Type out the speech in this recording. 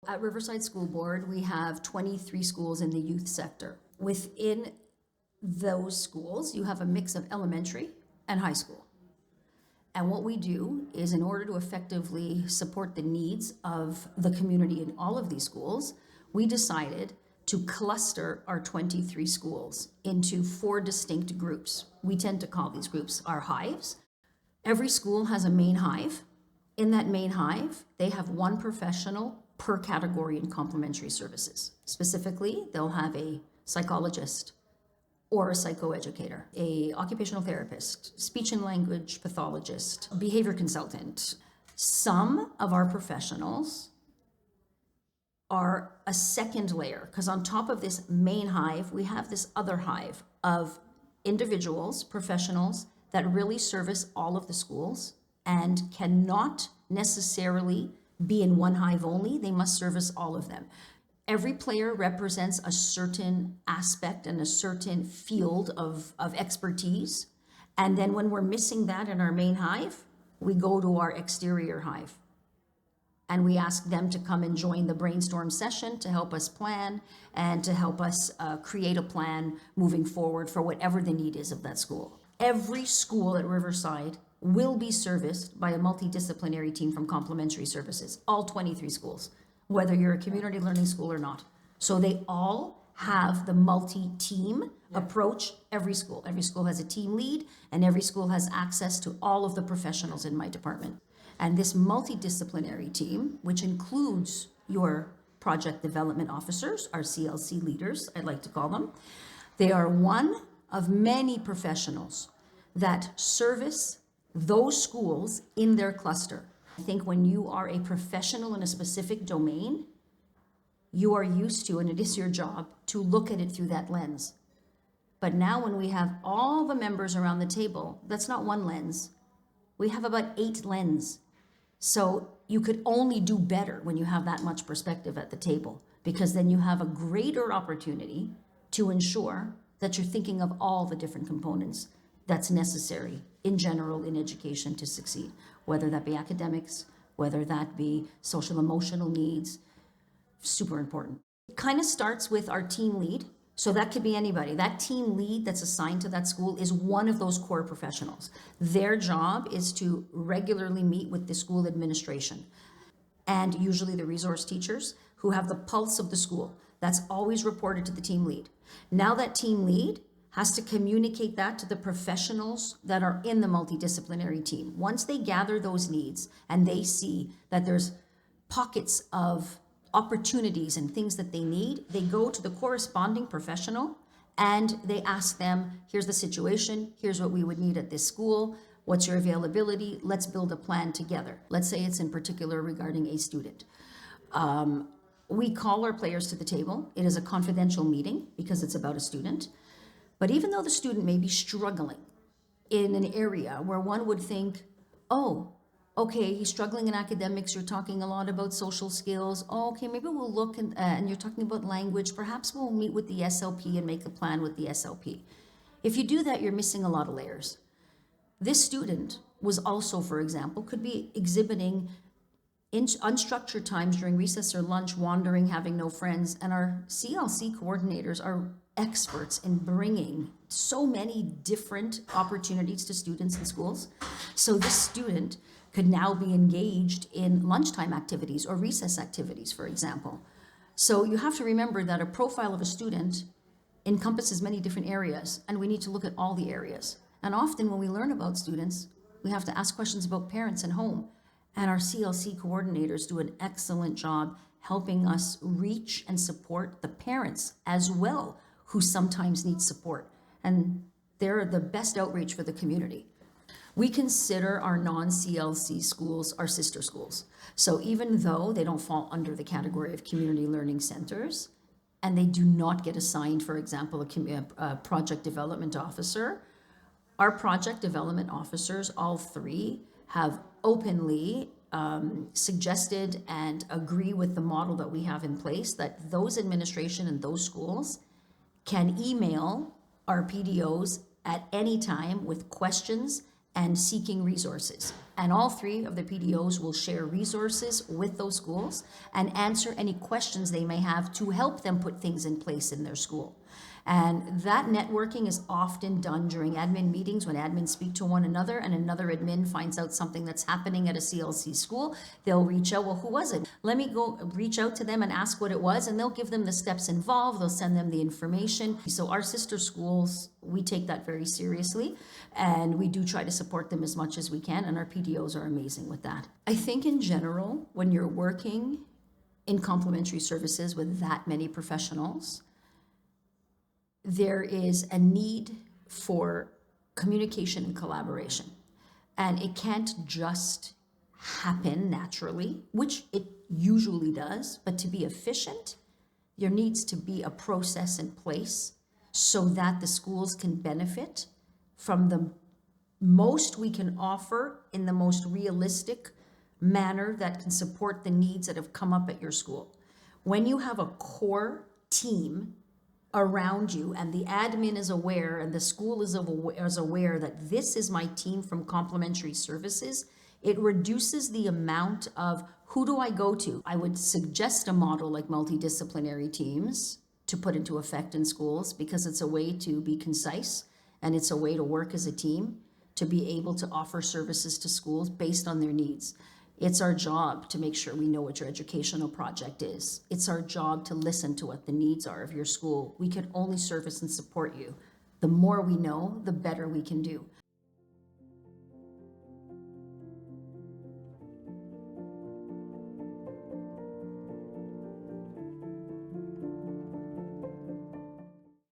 At Riverside School Board, we have 23 schools in the youth sector. Within those schools, you have a mix of elementary and high school. And what we do is, in order to effectively support the needs of the community in all of these schools, we decided to cluster our 23 schools into 4 distinct groups. We tend to call these groups our hives. Every school has a main hive. In that main hive, they have 1 professional per category in complementary services. Specifically, they'll have a psychologist or a psychoeducator, a occupational therapist, speech and language pathologist, behavior consultant. Some of our professionals are a second layer, because on top of this main hive, we have this other hive of individuals, professionals that really service all of the schools and cannot necessarily be in one hive only. They must service all of them. Every player represents a certain aspect and a certain field of expertise. And then when we're missing that in our main hive, we go to our exterior hive. And we ask them to come and join the brainstorm session to help us plan and to help us create a plan moving forward for whatever the need is of that school. Every school at Riverside will be serviced by a multidisciplinary team from complementary services, all 23 schools, whether you're a community learning school or not. So they all have the multi-team approach. Every school has a team lead, and every school has access to all of the professionals in my department. And this multidisciplinary team, which includes your project development officers, our CLC leaders, I'd like to call them, they are one of many professionals that service those schools in their cluster. I think when you are a professional in a specific domain, you are used to, and it is your job, to look at it through that lens. But now when we have all the members around the table, that's not one lens. We have about 8 lenses. So you could only do better when you have that much perspective at the table, because then you have a greater opportunity to ensure that you're thinking of all the different components that's necessary in general in education to succeed, whether that be academics, whether that be social emotional needs. Super important. It kind of starts with our team lead. So that could be anybody. That team lead that's assigned to that school is one of those core professionals. Their job is to regularly meet with the school administration and usually the resource teachers who have the pulse of the school. That's always reported to the team lead. Now that team lead has to communicate that to the professionals that are in the multidisciplinary team. Once they gather those needs and they see that there's pockets of opportunities and things that they need, they go to the corresponding professional and they ask them, here's the situation, here's what we would need at this school, what's your availability, let's build a plan together. Let's say it's in particular regarding a student. We call our players to the table. It is a confidential meeting because it's about a student. But even though the student may be struggling in an area where one would think, oh, okay, he's struggling in academics, you're talking a lot about social skills. Oh, okay, maybe we'll look and you're talking about language. Perhaps we'll meet with the SLP and make a plan with the SLP. If you do that, you're missing a lot of layers. This student was also, for example, could be exhibiting in unstructured times during recess or lunch, wandering, having no friends. And our CLC coordinators are experts in bringing so many different opportunities to students in schools. So this student could now be engaged in lunchtime activities or recess activities, for example. So you have to remember that a profile of a student encompasses many different areas, and we need to look at all the areas. And often when we learn about students, we have to ask questions about parents and home. And our CLC coordinators do an excellent job helping us reach and support the parents as well, who sometimes need support. And they're the best outreach for the community. We consider our non-CLC schools our sister schools. So even though they don't fall under the category of community learning centers, and they do not get assigned, for example, a project development officer, our project development officers, all 3, have openly suggested and agree with the model that we have in place, that those administration and those schools can email our PDOs at any time with questions and seeking resources. And all three of the PDOs will share resources with those schools and answer any questions they may have to help them put things in place in their school. And that networking is often done during admin meetings when admins speak to one another and another admin finds out something that's happening at a CLC school. They'll reach out, well, who was it? Let me go reach out to them and ask what it was, and they'll give them the steps involved. They'll send them the information. So our sister schools, we take that very seriously, and we do try to support them as much as we can, and our PDOs are amazing with that. I think in general, when you're working in complementary services with that many professionals, there is a need for communication and collaboration. And it can't just happen naturally, which it usually does, but to be efficient, there needs to be a process in place so that the schools can benefit from the most we can offer in the most realistic manner that can support the needs that have come up at your school. When you have a core team around you and the admin is aware and the school is aware that this is my team from complementary services, it reduces the amount of who do I go to? I would suggest a model like multidisciplinary teams to put into effect in schools because it's a way to be concise and it's a way to work as a team to be able to offer services to schools based on their needs. It's our job to make sure we know what your educational project is. It's our job to listen to what the needs are of your school. We can only service and support you. The more we know, the better we can do.